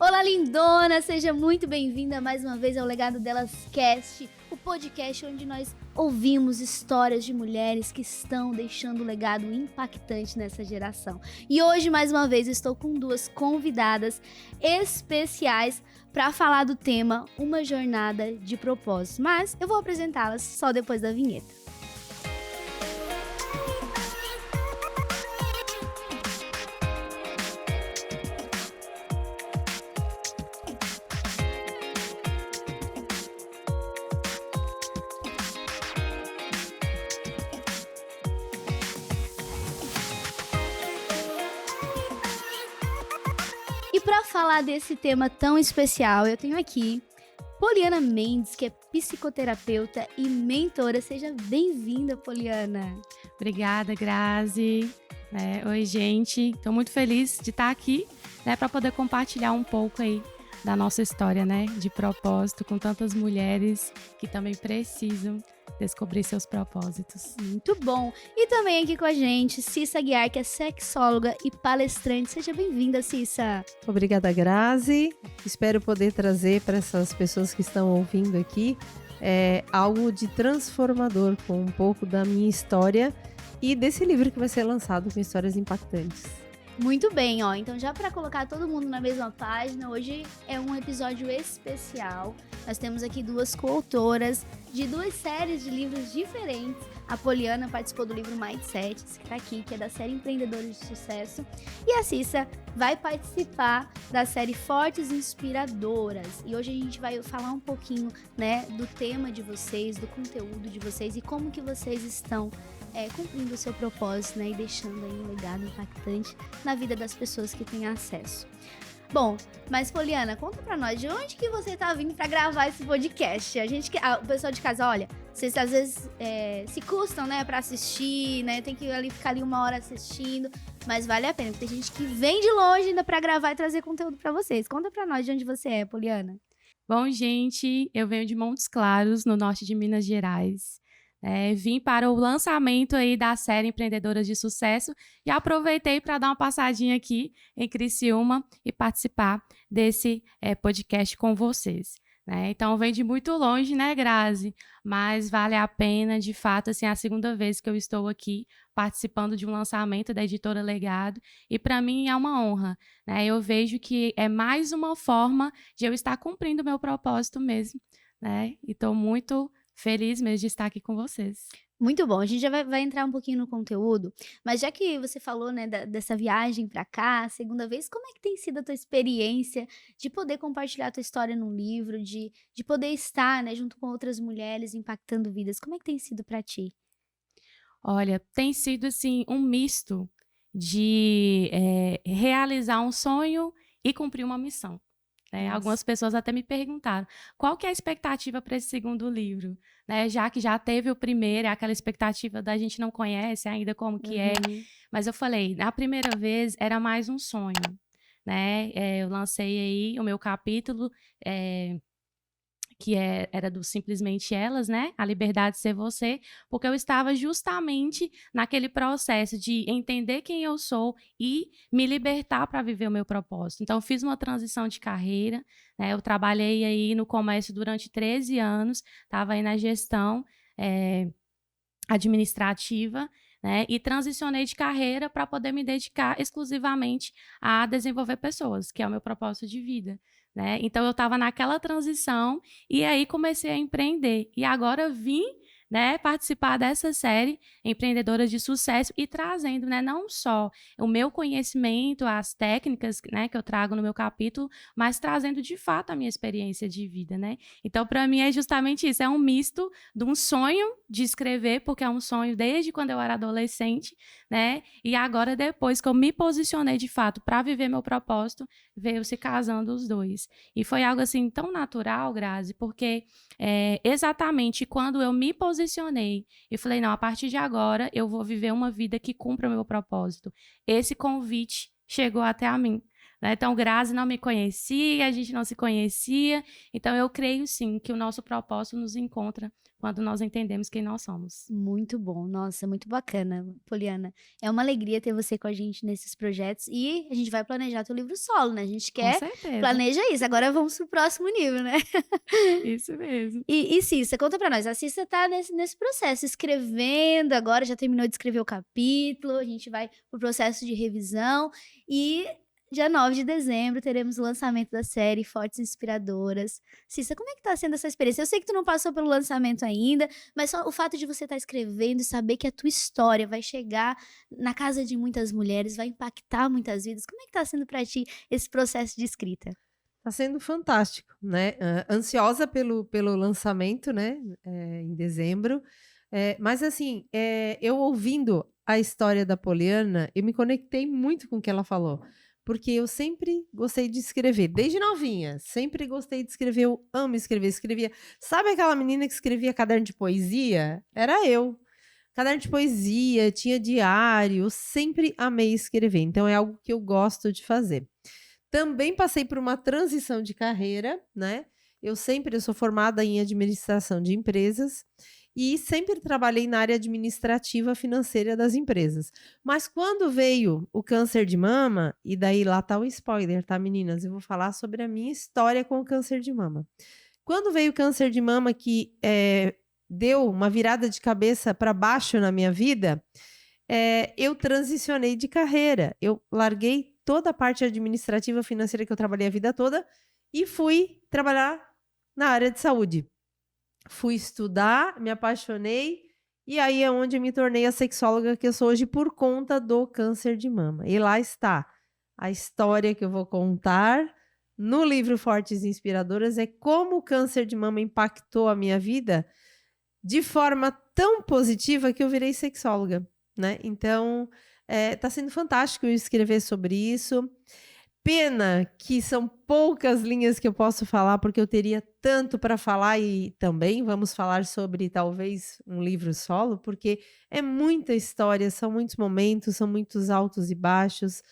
Olá, lindona! Seja muito bem-vinda mais uma vez ao Legado Delas Cast, o podcast onde nós ouvimos histórias de mulheres que estão deixando um legado impactante nessa geração. E hoje, mais uma vez, estou com duas convidadas especiais para falar do tema Uma Jornada de Propósito. Mas eu vou apresentá-las só depois da vinheta. E para falar desse tema tão especial, eu tenho aqui Poliana Mendes, que é psicoterapeuta e mentora. Seja bem-vinda, Poliana. Obrigada, Grazi. Oi, gente. Estou muito feliz de estar aqui, para poder compartilhar um pouco aí da nossa história, de propósito, com tantas mulheres que também precisam descobrir seus propósitos. Muito bom. E também aqui com a gente, Cissa Guiar, que é sexóloga e palestrante. Seja bem-vinda, Cissa. Obrigada, Grazi. Espero poder trazer para essas pessoas que estão ouvindo aqui algo de transformador, com um pouco da minha história e desse livro que vai ser lançado com histórias impactantes. Muito bem, então já para colocar todo mundo na mesma página, hoje é um episódio especial. Nós temos aqui duas coautoras de duas séries de livros diferentes. A Poliana participou do livro Mindset, que está aqui, que é da série Empreendedoras de Sucesso. E a Cissa vai participar da série Fortes Inspiradoras. E hoje a gente vai falar um pouquinho, do tema de vocês, do conteúdo de vocês e como que vocês estão cumprindo o seu propósito, e deixando aí um legado impactante na vida das pessoas que têm acesso. Bom, mas Poliana, conta pra nós, de onde que você tá vindo pra gravar esse podcast? O pessoal de casa, olha, vocês às vezes se custam, pra assistir, tem que ficar ali uma hora assistindo, mas vale a pena, porque tem gente que vem de longe ainda pra gravar e trazer conteúdo pra vocês. Conta pra nós de onde você é, Poliana. Bom, gente, eu venho de Montes Claros, no norte de Minas Gerais. Vim para o lançamento aí da série Empreendedoras de Sucesso e aproveitei para dar uma passadinha aqui em Criciúma e participar desse podcast com vocês. Então, vem de muito longe, Grazi? Mas vale a pena, de fato, assim, a segunda vez que eu estou aqui participando de um lançamento da Editora Legado e para mim é uma honra. Eu vejo que é mais uma forma de eu estar cumprindo o meu propósito mesmo. E estou muito feliz mesmo de estar aqui com vocês. Muito bom, a gente já vai entrar um pouquinho no conteúdo, mas já que você falou, dessa viagem para cá, a segunda vez, como é que tem sido a tua experiência de poder compartilhar a tua história num livro, de poder estar, junto com outras mulheres, impactando vidas? Como é que tem sido para ti? Olha, tem sido, assim, um misto de realizar um sonho e cumprir uma missão. Algumas pessoas até me perguntaram qual que é a expectativa para esse segundo livro, já que já teve o primeiro, é aquela expectativa da gente não conhece ainda como que é, mas eu falei, na primeira vez era mais um sonho, eu lancei aí o meu capítulo, que era do Simplesmente Elas, A Liberdade de Ser Você, porque eu estava justamente naquele processo de entender quem eu sou e me libertar para viver o meu propósito. Então, eu fiz uma transição de carreira, eu trabalhei aí no comércio durante 13 anos, estava aí na gestão administrativa, e transicionei de carreira para poder me dedicar exclusivamente a desenvolver pessoas, que é o meu propósito de vida. Então, eu estava naquela transição e aí comecei a empreender. E agora vim participar dessa série Empreendedoras de Sucesso e trazendo não só o meu conhecimento, as técnicas que eu trago no meu capítulo, mas trazendo de fato a minha experiência de vida. Então, para mim é justamente isso, é um misto de um sonho de escrever, porque é um sonho desde quando eu era adolescente, e agora depois que eu me posicionei de fato para viver meu propósito, veio se casando os dois. E foi algo assim tão natural, Grazi, porque exatamente quando eu me posicionei e falei, não, a partir de agora eu vou viver uma vida que cumpra o meu propósito. Esse convite chegou até a mim, né? Então, Grazi não me conhecia, a gente não se conhecia. Então, eu creio, sim, que o nosso propósito nos encontra quando nós entendemos quem nós somos. Muito bom, nossa, muito bacana, Poliana. É uma alegria ter você com a gente nesses projetos e a gente vai planejar teu livro solo, né? A gente Com quer, certeza. planeja isso. Agora vamos pro próximo nível, né? Isso mesmo. E Cissa, conta pra nós. A Cissa tá nesse processo, escrevendo agora, já terminou de escrever o capítulo, a gente vai pro processo de revisão e dia 9 de dezembro teremos o lançamento da série Fortes Inspiradoras. Cissa, como é que tá sendo essa experiência? Eu sei que tu não passou pelo lançamento ainda, mas só o fato de você estar escrevendo e saber que a tua história vai chegar na casa de muitas mulheres, vai impactar muitas vidas. Como é que tá sendo pra ti esse processo de escrita? Tá sendo fantástico, né? Ansiosa pelo lançamento, né? Em dezembro. Mas assim, eu ouvindo a história da Poliana, eu me conectei muito com o que ela falou. Porque eu sempre gostei de escrever, desde novinha. Sempre gostei de escrever, eu amo escrever. Escrevia. Sabe aquela menina que escrevia caderno de poesia? Era eu. Caderno de poesia, tinha diário, eu sempre amei escrever. Então é algo que eu gosto de fazer. Também passei por uma transição de carreira, né? Eu sou formada em administração de empresas e sempre trabalhei na área administrativa financeira das empresas. Mas quando veio o câncer de mama, e daí lá tá o spoiler, tá, meninas? Eu vou falar sobre a minha história com o câncer de mama. Quando veio o câncer de mama que deu uma virada de cabeça para baixo na minha vida, eu transicionei de carreira. Eu larguei toda a parte administrativa financeira que eu trabalhei a vida toda e fui trabalhar na área de saúde. Fui estudar, me apaixonei e aí é onde eu me tornei a sexóloga que eu sou hoje por conta do câncer de mama. E lá está a história que eu vou contar no livro Fortes Inspiradoras, é como o câncer de mama impactou a minha vida de forma tão positiva que eu virei sexóloga, né? Então, tá sendo fantástico eu escrever sobre isso. Pena que são poucas linhas que eu posso falar, porque eu teria tanto para falar e também vamos falar sobre talvez um livro solo, porque é muita história, são muitos momentos, são muitos altos e baixos,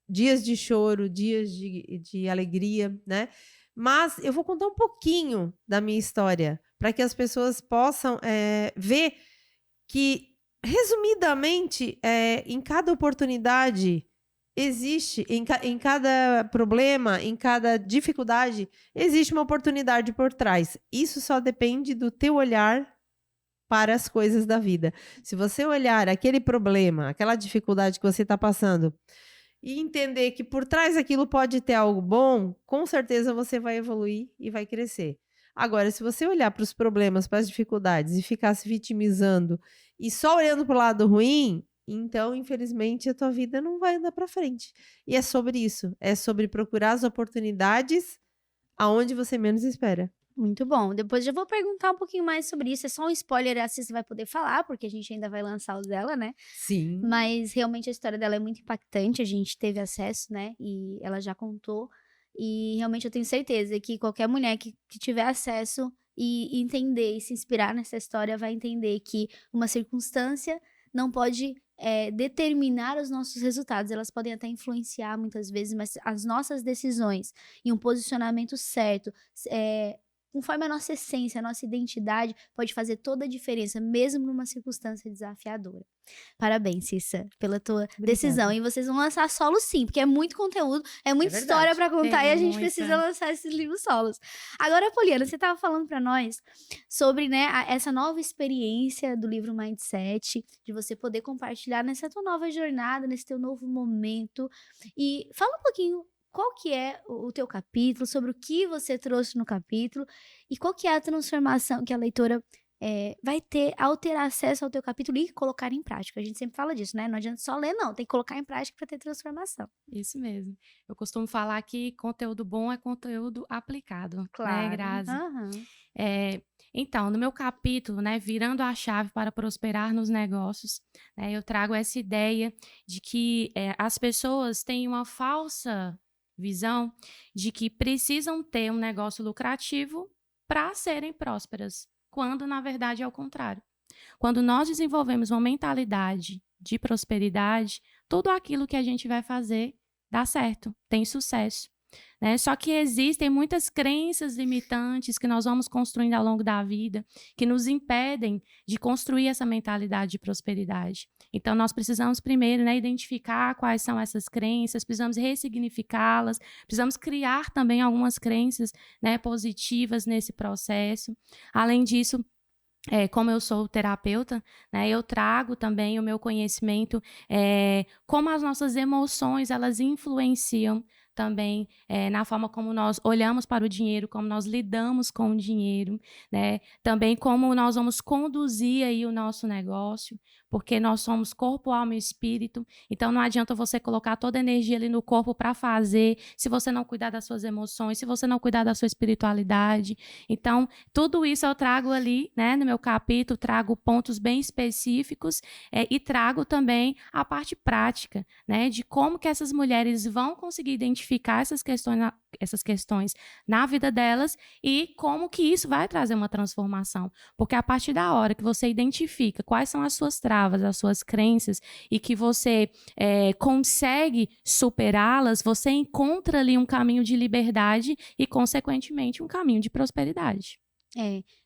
dias de choro, dias de alegria, né? Mas eu vou contar um pouquinho da minha história, para que as pessoas possam ver que, resumidamente, em cada oportunidade existe, em cada problema, em cada dificuldade, existe uma oportunidade por trás. Isso só depende do teu olhar para as coisas da vida. Se você olhar aquele problema, aquela dificuldade que você está passando e entender que por trás daquilo pode ter algo bom, com certeza você vai evoluir e vai crescer. Agora, se você olhar para os problemas, para as dificuldades e ficar se vitimizando e só olhando para o lado ruim, então, infelizmente, a tua vida não vai andar para frente. E é sobre isso, é sobre procurar as oportunidades aonde você menos espera. Muito bom. Depois já vou perguntar um pouquinho mais sobre isso. É só um spoiler, a Cissa vai poder falar, porque a gente ainda vai lançar o dela, né? Sim. Mas realmente a história dela é muito impactante, a gente teve acesso, né? E ela já contou. E realmente eu tenho certeza que qualquer mulher que tiver acesso e entender e se inspirar nessa história vai entender que uma circunstância não pode determinar os nossos resultados. Elas podem até influenciar muitas vezes, mas as nossas decisões e um posicionamento certo, conforme a nossa essência, a nossa identidade, pode fazer toda a diferença, mesmo numa circunstância desafiadora. Parabéns, Cissa, pela tua decisão. E vocês vão lançar solo sim, porque é muito conteúdo, é muita história para contar e a gente precisa lançar esses livros solos. Agora, Poliana, você estava falando para nós sobre, né, essa nova experiência do livro Mindset, de você poder compartilhar nessa tua nova jornada, nesse teu novo momento. E fala um pouquinho qual que é o teu capítulo, sobre o que você trouxe no capítulo e qual que é a transformação que a leitora vai ter ao ter acesso ao teu capítulo e colocar em prática. A gente sempre fala disso, né? Não adianta só ler, não. Tem que colocar em prática para ter transformação. Isso mesmo. Eu costumo falar que conteúdo bom é conteúdo aplicado, Claro. né, Grazi? Uhum. Então, no meu capítulo, né, Virando a Chave para Prosperar nos Negócios, né, eu trago essa ideia de que as pessoas têm uma falsa visão de que precisam ter um negócio lucrativo para serem prósperas, quando na verdade é o contrário. Quando nós desenvolvemos uma mentalidade de prosperidade, tudo aquilo que a gente vai fazer dá certo, tem sucesso. Né? Só que existem muitas crenças limitantes que nós vamos construindo ao longo da vida, que nos impedem de construir essa mentalidade de prosperidade. Então, nós precisamos primeiro, né, identificar quais são essas crenças, precisamos ressignificá-las, precisamos criar também algumas crenças, né, positivas nesse processo. Além disso, como eu sou terapeuta, né, eu trago também o meu conhecimento, como as nossas emoções, elas influenciam também na forma como nós olhamos para o dinheiro, como nós lidamos com o dinheiro, né? Também como nós vamos conduzir aí o nosso negócio, porque nós somos corpo, alma e espírito, então não adianta você colocar toda a energia ali no corpo para fazer, se você não cuidar das suas emoções, se você não cuidar da sua espiritualidade. Então, tudo isso eu trago ali, né, no meu capítulo, trago pontos bem específicos e trago também a parte prática, né, de como que essas mulheres vão conseguir identificar essas questões na vida delas e como que isso vai trazer uma transformação. Porque a partir da hora que você identifica quais são as suas travas, as suas crenças e que você consegue superá-las, você encontra ali um caminho de liberdade e, consequentemente, um caminho de prosperidade.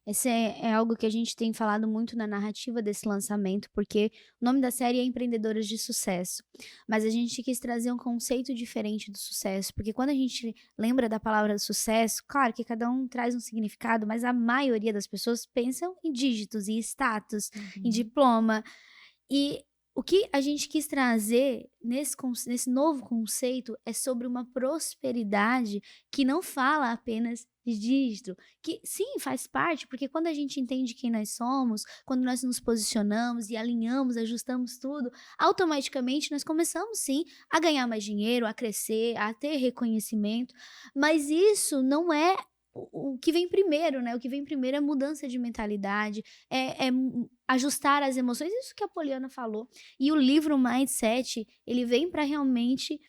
Esse é algo que a gente tem falado muito na narrativa desse lançamento, porque o nome da série é Empreendedoras de Sucesso, mas a gente quis trazer um conceito diferente do sucesso, porque quando a gente lembra da palavra sucesso, claro que cada um traz um significado, mas a maioria das pessoas pensam em dígitos, em status, em diploma, e o que a gente quis trazer nesse novo conceito é sobre uma prosperidade que não fala apenas de dígito, que sim, faz parte, porque quando a gente entende quem nós somos, quando nós nos posicionamos e alinhamos, ajustamos tudo, automaticamente nós começamos sim a ganhar mais dinheiro, a crescer, a ter reconhecimento, mas isso não é o que vem primeiro, né? O que vem primeiro é mudança de mentalidade, ajustar as emoções, isso que a Poliana falou. E o livro Mindset, ele vem para realmente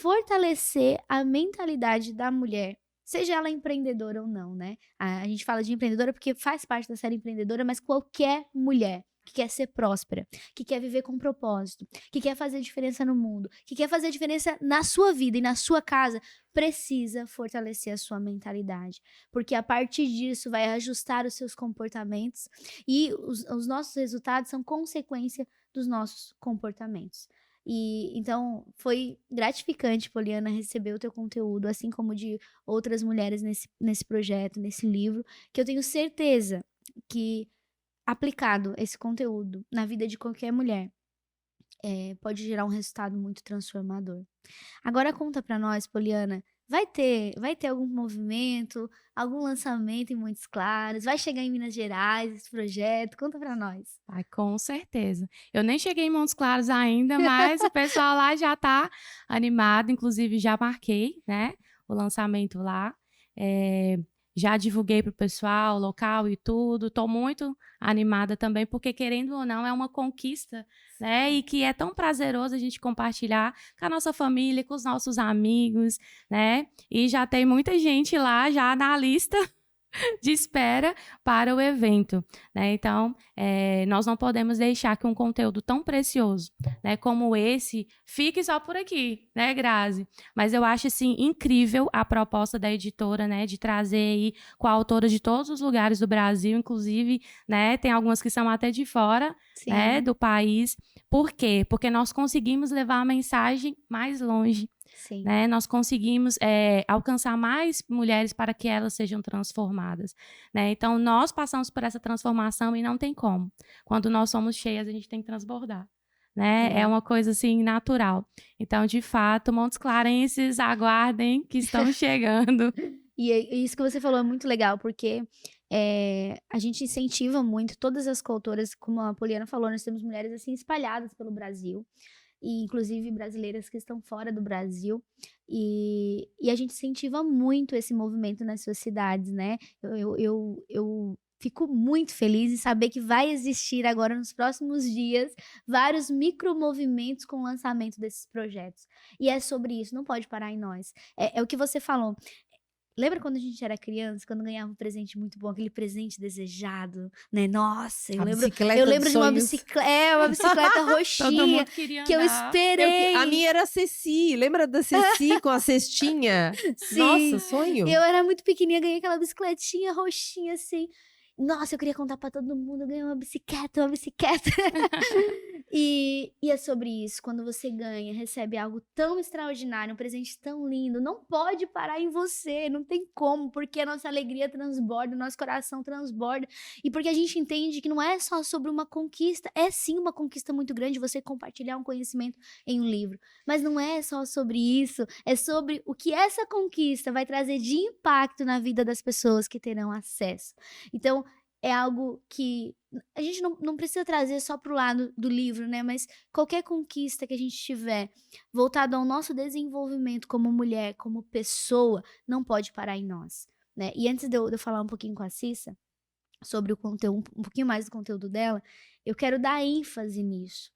fortalecer a mentalidade da mulher, seja ela empreendedora ou não, né? A gente fala de empreendedora porque faz parte da série empreendedora, mas qualquer mulher que quer ser próspera, que quer viver com propósito, que quer fazer diferença no mundo, que quer fazer diferença na sua vida e na sua casa, precisa fortalecer a sua mentalidade, porque a partir disso vai ajustar os seus comportamentos e os nossos resultados são consequência dos nossos comportamentos. E então foi gratificante, Poliana, receber o teu conteúdo, assim como de outras mulheres nesse projeto, nesse livro, que eu tenho certeza que aplicado esse conteúdo na vida de qualquer mulher pode gerar um resultado muito transformador. Agora conta pra nós, Poliana, vai ter algum movimento, algum lançamento em Montes Claros? Vai chegar em Minas Gerais esse projeto? Conta pra nós. Ai, com certeza. Eu nem cheguei em Montes Claros ainda, mas o pessoal lá já está animado, inclusive já marquei, né, o lançamento lá. Já divulguei para o pessoal, local e tudo. Estou muito animada também, porque querendo ou não, é uma conquista, né? E que é tão prazeroso a gente compartilhar com a nossa família, com os nossos amigos, né? E já tem muita gente lá já na lista de espera para o evento, né? Então, nós não podemos deixar que um conteúdo tão precioso, né, como esse fique só por aqui, né, Grazi? Mas eu acho, assim, incrível a proposta da editora, né, de trazer aí coautoras de todos os lugares do Brasil, inclusive, né, tem algumas que são até de fora, né, do país. Por quê? Porque nós conseguimos levar a mensagem mais longe. Sim. Né? Nós conseguimos alcançar mais mulheres para que elas sejam transformadas, né? Então, nós passamos por essa transformação e não tem como. Quando nós somos cheias, a gente tem que transbordar, né? É uma coisa, assim, natural. Então, de fato, Montes Clarenses, aguardem que estão chegando. E isso que você falou é muito legal, porque a gente incentiva muito todas as coautoras, como a Poliana falou, nós temos mulheres assim espalhadas pelo Brasil, e inclusive brasileiras que estão fora do Brasil, e a gente incentiva muito esse movimento nas suas cidades, né? Eu fico muito feliz em saber que vai existir agora nos próximos dias vários micromovimentos com o lançamento desses projetos. E é sobre isso, não pode parar em nós. É o que você falou. Lembra quando a gente era criança, quando ganhava um presente muito bom, aquele presente desejado, né? Nossa, eu lembro de uma bicicleta Todo roxinha mundo queria que eu andar. esperei. A minha era a Ceci. Lembra da Ceci com a cestinha? Sim. Nossa, sonho. Eu era muito pequenininha, ganhei aquela bicicletinha roxinha assim. Nossa, eu queria contar pra todo mundo, eu ganhei uma bicicleta. E é sobre isso, quando você ganha, recebe algo tão extraordinário, um presente tão lindo, não pode parar em você, não tem como, porque a nossa alegria transborda, o nosso coração transborda, e porque a gente entende que não é só sobre uma conquista, é sim uma conquista muito grande você compartilhar um conhecimento em um livro, mas não é só sobre isso, é sobre o que essa conquista vai trazer de impacto na vida das pessoas que terão acesso. Então, é algo que a gente não precisa trazer só pro lado do livro, né? Mas qualquer conquista que a gente tiver voltado ao nosso desenvolvimento como mulher, como pessoa, não pode parar em nós, né? E antes de eu falar um pouquinho com a Cissa sobre o conteúdo, um pouquinho mais do conteúdo dela, eu quero dar ênfase nisso.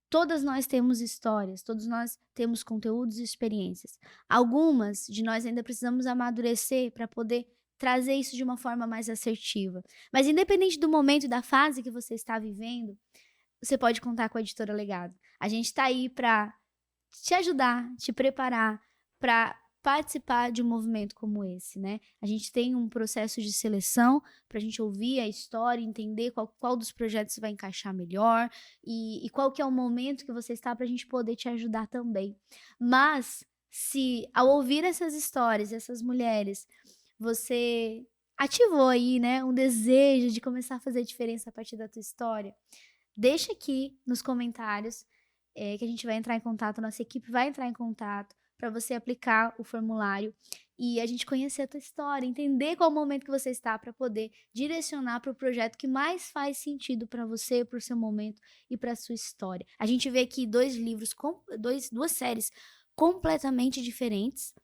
Todas nós temos histórias, todos nós temos conteúdos e experiências. Algumas de nós ainda precisamos amadurecer para poder trazer isso de uma forma mais assertiva. Mas independente do momento e da fase que você está vivendo, você pode contar com a Editora Legado. A gente está aí para te ajudar, te preparar para participar de um movimento como esse, né? A gente tem um processo de seleção para a gente ouvir a história, entender qual dos projetos vai encaixar melhor e qual que é o momento que você está para a gente poder te ajudar também. Mas se ao ouvir essas histórias, essas mulheres, você ativou aí, né, um desejo de começar a fazer diferença a partir da tua história, deixa aqui nos comentários que a gente vai entrar em contato, a nossa equipe vai entrar em contato para você aplicar o formulário e a gente conhecer a tua história, entender qual o momento que você está para poder direcionar para o projeto que mais faz sentido para você, para o seu momento e para a sua história. A gente vê aqui duas séries completamente diferentes,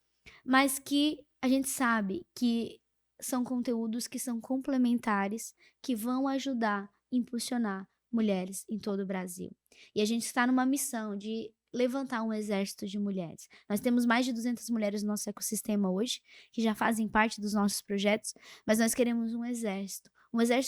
mas que a gente sabe que são conteúdos que são complementares, que vão ajudar a impulsionar mulheres em todo o Brasil. E a gente está numa missão de levantar um exército de mulheres. Nós temos mais de 200 mulheres no nosso ecossistema hoje, que já fazem parte dos nossos projetos, mas nós queremos um exército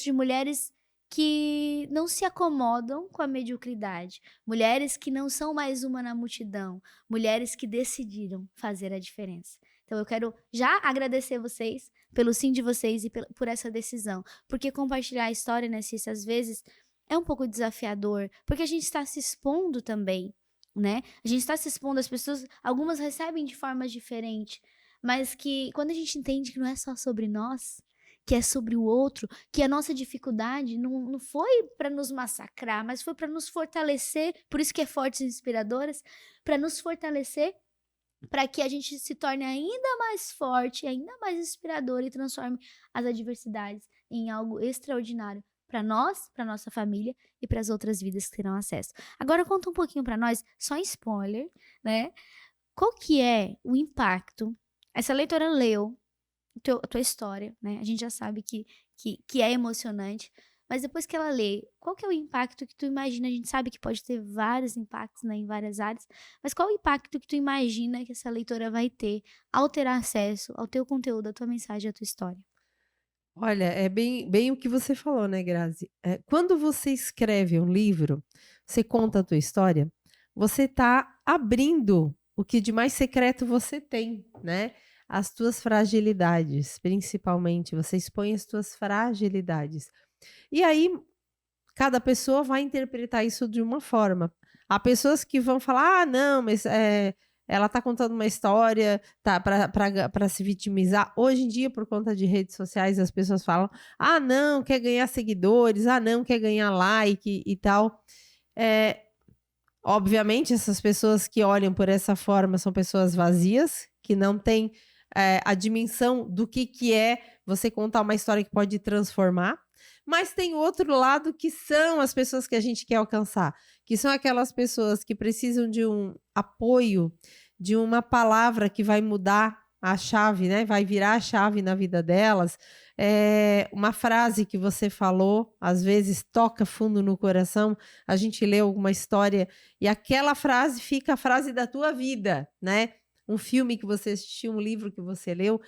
de mulheres que não se acomodam com a mediocridade, mulheres que não são mais uma na multidão, mulheres que decidiram fazer a diferença. Então eu quero já agradecer vocês pelo sim de vocês e por essa decisão, porque compartilhar a história, né, Cissa, às vezes é um pouco desafiador, porque a gente está se expondo também, né? A gente está se expondo, as pessoas, algumas recebem de forma diferente, mas que quando a gente entende que não é só sobre nós, que é sobre o outro, que a nossa dificuldade não foi para nos massacrar, mas foi para nos fortalecer, por isso que é Fortes e Inspiradoras, para nos fortalecer, para que a gente se torne ainda mais forte, ainda mais inspirador e transforme as adversidades em algo extraordinário para nós, para nossa família e para as outras vidas que terão acesso. Agora conta um pouquinho para nós, só spoiler, né? Qual que é o impacto? Essa leitora leu a tua história, né? A gente já sabe que é emocionante, mas depois que ela lê, qual que é o impacto que tu imagina? A gente sabe que pode ter vários impactos, né, em várias áreas, mas qual o impacto que tu imagina que essa leitora vai ter ao ter acesso ao teu conteúdo, à tua mensagem, à tua história? Olha, é bem o que você falou, né, Grazi? Quando você escreve um livro, você conta a tua história, você está abrindo o que de mais secreto você tem, né? As tuas fragilidades, principalmente, você expõe as tuas fragilidades. E aí, cada pessoa vai interpretar isso de uma forma. Há pessoas que vão falar, não, mas ela está contando uma história tá, para se vitimizar. Hoje em dia, por conta de redes sociais, as pessoas falam, não, quer ganhar seguidores, não, quer ganhar like e tal. Obviamente, essas pessoas que olham por essa forma são pessoas vazias, que não têm a dimensão do que é você contar uma história que pode transformar. Mas tem outro lado que são as pessoas que a gente quer alcançar, que são aquelas pessoas que precisam de um apoio, de uma palavra que vai mudar a chave, né? Vai virar a chave na vida delas. Uma frase que você falou, às vezes toca fundo no coração, a gente lê alguma história e aquela frase fica a frase da tua vida, né? um filme que você assistiu, um livro que você leu,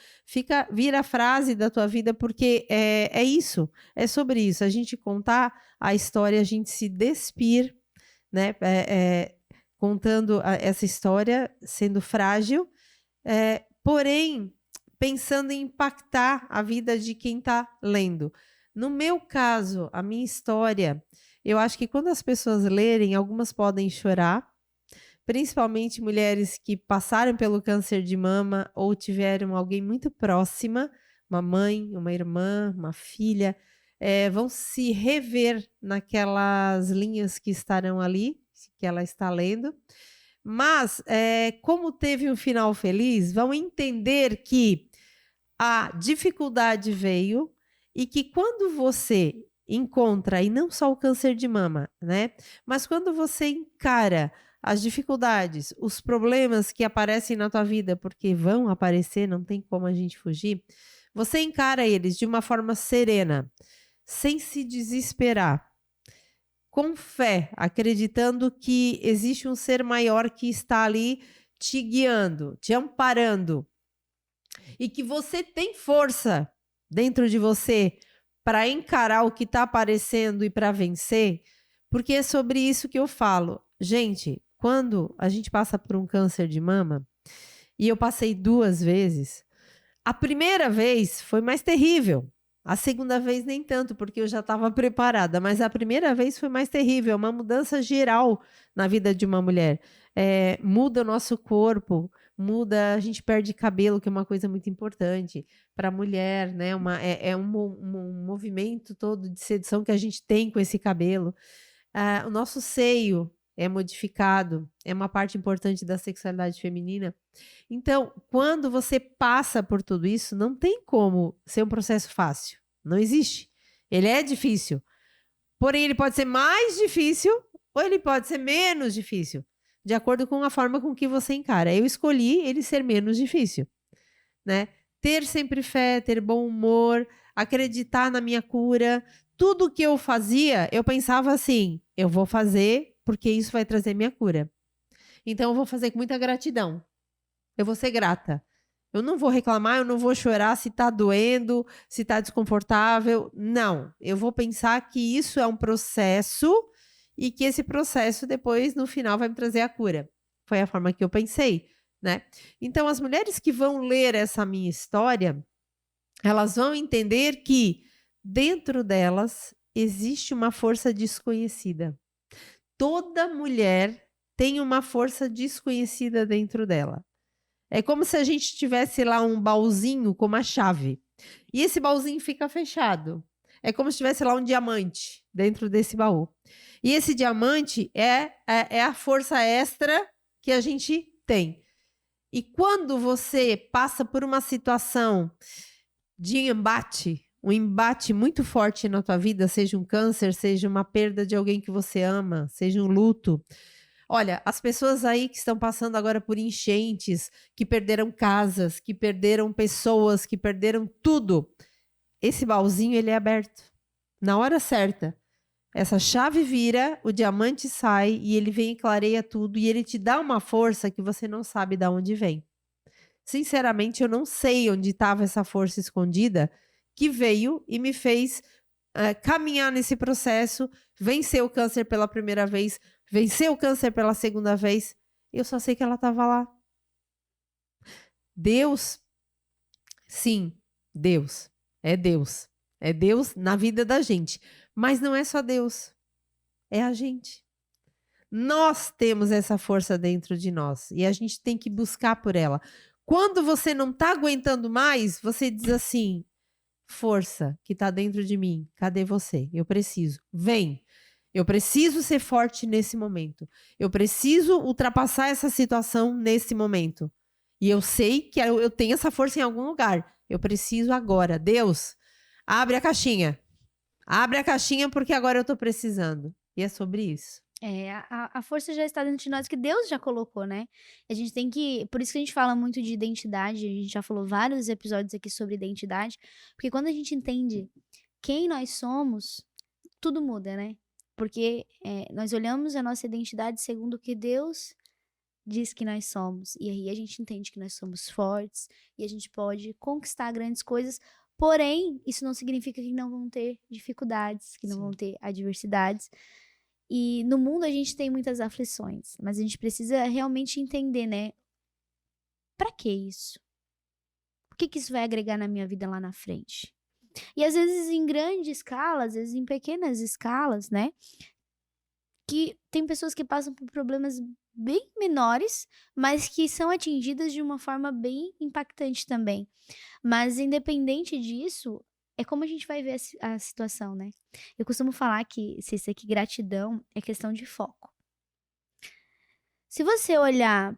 vira frase da tua vida, porque é isso, é sobre isso. A gente contar a história, a gente se despir, né? Contando essa história, sendo frágil, porém, pensando em impactar a vida de quem está lendo. No meu caso, a minha história, eu acho que quando as pessoas lerem, algumas podem chorar, principalmente mulheres que passaram pelo câncer de mama ou tiveram alguém muito próxima, uma mãe, uma irmã, uma filha, vão se rever naquelas linhas que estarão ali, que ela está lendo. Mas, como teve um final feliz, vão entender que a dificuldade veio e que quando você encontra, e não só o câncer de mama, né? Mas quando você encara as dificuldades, os problemas que aparecem na tua vida, porque vão aparecer, não tem como a gente fugir, você encara eles de uma forma serena, sem se desesperar, com fé, acreditando que existe um ser maior que está ali te guiando, te amparando, e que você tem força dentro de você para encarar o que está aparecendo e para vencer, porque é sobre isso que eu falo. Gente, quando a gente passa por um câncer de mama, e eu passei 2 vezes, a primeira vez foi mais terrível. A segunda vez nem tanto, porque eu já estava preparada, mas a primeira vez foi mais terrível, é uma mudança geral na vida de uma mulher. Muda o nosso corpo, muda, a gente perde cabelo, que é uma coisa muito importante para a mulher, né? Um movimento todo de sedução que a gente tem com esse cabelo. O nosso seio é modificado, é uma parte importante da sexualidade feminina. Então, quando você passa por tudo isso, não tem como ser um processo fácil. Não existe. Ele é difícil. Porém, ele pode ser mais difícil ou ele pode ser menos difícil, de acordo com a forma com que você encara. Eu escolhi ele ser menos difícil, né? Ter sempre fé, ter bom humor, acreditar na minha cura. Tudo que eu fazia, eu pensava assim, eu vou fazer porque isso vai trazer minha cura. Então, eu vou fazer com muita gratidão. Eu vou ser grata. Eu não vou reclamar, eu não vou chorar se tá doendo, se tá desconfortável. Não. Eu vou pensar que isso é um processo e que esse processo depois, no final, vai me trazer a cura. Foi a forma que eu pensei, né? Então, as mulheres que vão ler essa minha história, elas vão entender que dentro delas existe uma força desconhecida. Toda mulher tem uma força desconhecida dentro dela. É como se a gente tivesse lá um baúzinho com uma chave. E esse baúzinho fica fechado. É como se tivesse lá um diamante dentro desse baú. E esse diamante é a força extra que a gente tem. E quando você passa por uma situação de embate, um embate muito forte na tua vida, seja um câncer, seja uma perda de alguém que você ama, seja um luto. Olha, as pessoas aí que estão passando agora por enchentes, que perderam casas, que perderam pessoas, que perderam tudo. Esse baúzinho, ele é aberto. Na hora certa. Essa chave vira, o diamante sai e ele vem e clareia tudo e ele te dá uma força que você não sabe de onde vem. Sinceramente, eu não sei onde estava essa força escondida que veio e me fez caminhar nesse processo, vencer o câncer pela primeira vez, vencer o câncer pela segunda vez. Eu só sei que ela estava lá. Deus, sim, Deus. É Deus. É Deus na vida da gente. Mas não é só Deus. É a gente. Nós temos essa força dentro de nós. E a gente tem que buscar por ela. Quando você não está aguentando mais, você diz assim: força que está dentro de mim, cadê você? Eu preciso. Vem. Eu preciso ser forte nesse momento. Eu preciso ultrapassar essa situação nesse momento. E eu sei que eu tenho essa força em algum lugar. Eu preciso agora. Deus, abre a caixinha. Abre a caixinha porque agora eu estou precisando. E é sobre isso. A força já está dentro de nós, que Deus já colocou, né? A gente tem que. Por isso que a gente fala muito de identidade, a gente já falou vários episódios aqui sobre identidade, porque quando a gente entende quem nós somos, tudo muda, né? Porque nós olhamos a nossa identidade segundo o que Deus diz que nós somos. E aí a gente entende que nós somos fortes e a gente pode conquistar grandes coisas. Porém, isso não significa que não vão ter dificuldades, que não Sim. vão ter adversidades. E no mundo a gente tem muitas aflições, mas a gente precisa realmente entender, né? Pra que isso? O que que isso vai agregar na minha vida lá na frente? E às vezes em grande escala, às vezes em pequenas escalas, né? Que tem pessoas que passam por problemas bem menores, mas que são atingidas de uma forma bem impactante também. Mas independente disso, é como a gente vai ver a situação, né? Eu costumo falar que, Cissa, que gratidão é questão de foco. Se você olhar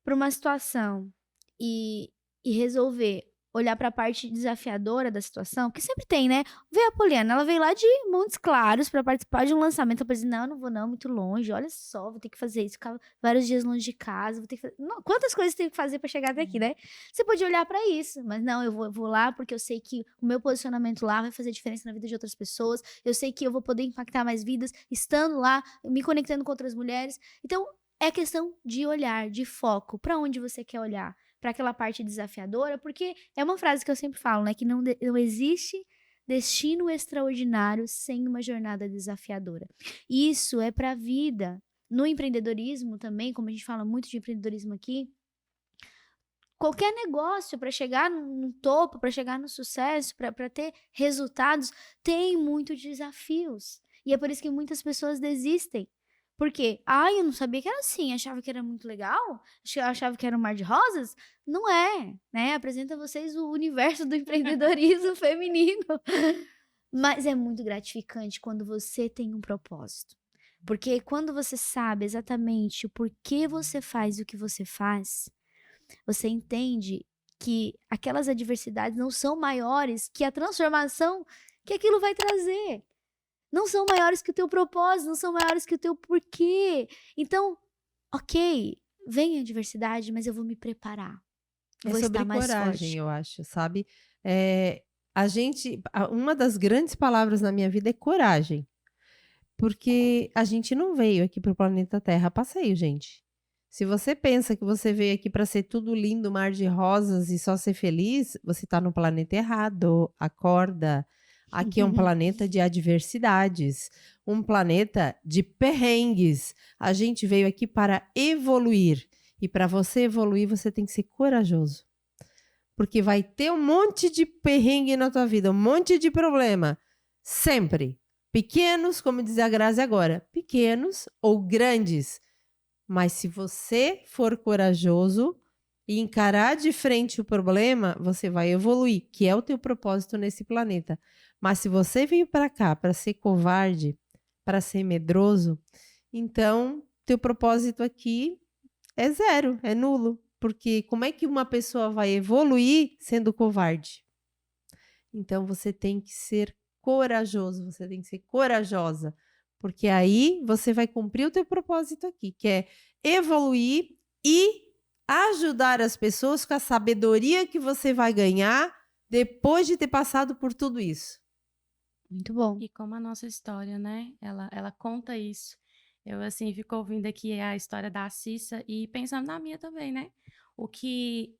para uma situação e resolver olhar para a parte desafiadora da situação, porque sempre tem, né? Vê a Poliana, ela veio lá de Montes Claros para participar de um lançamento. Ela falou assim: não, não vou não, muito longe. Olha só, vou ter que fazer isso, ficar vários dias longe de casa, vou ter que fazer... Não, quantas coisas tem que fazer para chegar até aqui, né? Você pode olhar para isso, mas não, eu vou lá porque eu sei que o meu posicionamento lá vai fazer diferença na vida de outras pessoas. Eu sei que eu vou poder impactar mais vidas estando lá, me conectando com outras mulheres. Então, é questão de olhar, de foco, para onde você quer olhar. Para aquela parte desafiadora, porque é uma frase que eu sempre falo, né? Que não existe destino extraordinário sem uma jornada desafiadora. Isso é para a vida. No empreendedorismo também, como a gente fala muito de empreendedorismo aqui, qualquer negócio para chegar no topo, para chegar no sucesso, para ter resultados, tem muitos desafios. E é por isso que muitas pessoas desistem. Por quê? Eu não sabia que era assim, achava que era muito legal, achava que era um mar de rosas. Não é, né? Apresenta a vocês o universo do empreendedorismo feminino. Mas é muito gratificante quando você tem um propósito. Porque quando você sabe exatamente o porquê você faz o que você faz, você entende que aquelas adversidades não são maiores que a transformação que aquilo vai trazer. Não são maiores que o teu propósito, não são maiores que o teu porquê. Então, ok, vem a adversidade, mas eu vou me preparar. É Vou sobre estar mais coragem, forte. eu acho, sabe? Uma das grandes palavras na minha vida é coragem. Porque a gente não veio aqui para o planeta Terra a passeio, gente. Se você pensa que você veio aqui para ser tudo lindo, mar de rosas e só ser feliz, você está no planeta errado. Acorda. Aqui é um planeta de adversidades, um planeta de perrengues. A gente veio aqui para evoluir. E para você evoluir, você tem que ser corajoso. Porque vai ter um monte de perrengue na tua vida, um monte de problema. Sempre. Pequenos, como diz a Grazi agora, pequenos ou grandes. Mas se você for corajoso e encarar de frente o problema, você vai evoluir, que é o teu propósito nesse planeta. Mas se você veio para cá para ser covarde, para ser medroso, então teu propósito aqui é zero, é nulo. Porque como é que uma pessoa vai evoluir sendo covarde? Então você tem que ser corajoso, você tem que ser corajosa, porque aí você vai cumprir o teu propósito aqui, que é evoluir e ajudar as pessoas com a sabedoria que você vai ganhar depois de ter passado por tudo isso. Muito bom. E como a nossa história, né? Ela conta isso. Eu, assim, fico ouvindo aqui a história da Cissa e pensando na minha também, né? O que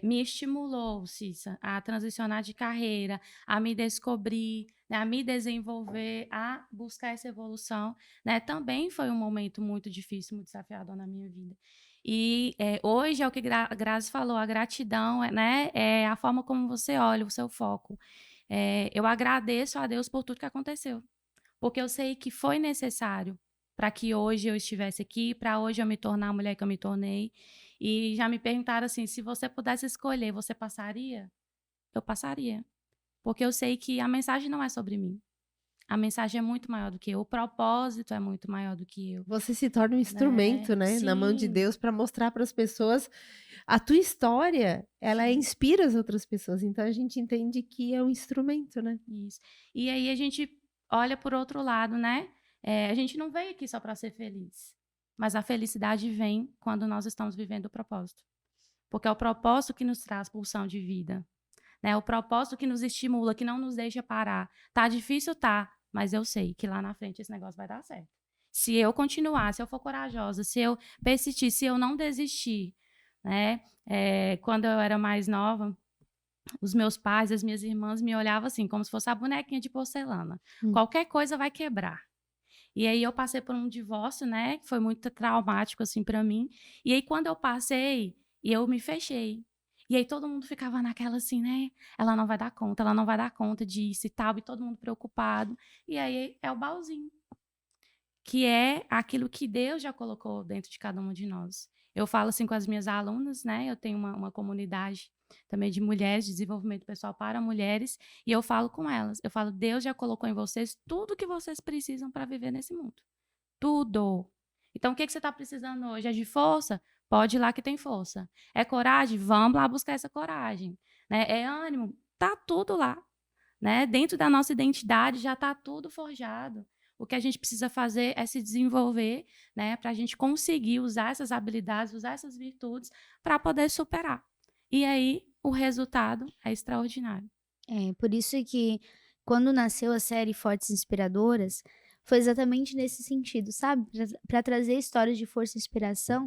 me estimulou, Cissa, a transicionar de carreira, a me descobrir, né, a me desenvolver, a buscar essa evolução, né? Também foi um momento muito difícil, muito desafiador na minha vida. E hoje é o que a Grazi falou, a gratidão, né? É a forma como você olha, o seu foco. Eu agradeço a Deus por tudo que aconteceu, porque eu sei que foi necessário para que hoje eu estivesse aqui, para hoje eu me tornar a mulher que eu me tornei. E já me perguntaram assim, se você pudesse escolher, você passaria? Eu passaria, porque eu sei que a mensagem não é sobre mim. A mensagem é muito maior do que eu, o propósito é muito maior do que eu. Você se torna um instrumento, né, na mão de Sim. Deus para mostrar para as pessoas a tua história, ela inspira as outras pessoas. Então a gente entende que é um instrumento, né? Isso. E aí a gente olha por outro lado, né? A gente não veio aqui só para ser feliz, mas a felicidade vem quando nós estamos vivendo o propósito. Porque é o propósito que nos traz pulsão de vida, né? O propósito que nos estimula, que não nos deixa parar. Tá difícil, tá, mas eu sei que lá na frente esse negócio vai dar certo. Se eu continuar, se eu for corajosa, se eu persistir, se eu não desistir, né? Quando eu era mais nova, os meus pais, as minhas irmãs me olhavam assim, como se fosse a bonequinha de porcelana. Qualquer coisa vai quebrar. E aí eu passei por um divórcio, né, que foi muito traumático assim para mim. E aí quando eu passei, eu me fechei. E aí todo mundo ficava naquela assim, né, ela não vai dar conta disso e tal, e todo mundo preocupado. E aí é o baúzinho, que é aquilo que Deus já colocou dentro de cada um de nós. Eu falo assim com as minhas alunas, né, eu tenho uma comunidade também de mulheres, de desenvolvimento pessoal para mulheres, e eu falo com elas, eu falo, Deus já colocou em vocês tudo que vocês precisam para viver nesse mundo. Tudo. Então, o que você está precisando hoje? É de força? Pode ir lá que tem força. É coragem? Vamos lá buscar essa coragem. Né? É ânimo? Tá tudo lá. Né? Dentro da nossa identidade já está tudo forjado. O que a gente precisa fazer é se desenvolver, né, para a gente conseguir usar essas habilidades, usar essas virtudes para poder superar. E aí o resultado é extraordinário. Por isso que quando nasceu a série Fortes Inspiradoras, foi exatamente nesse sentido, sabe? Para trazer histórias de força e inspiração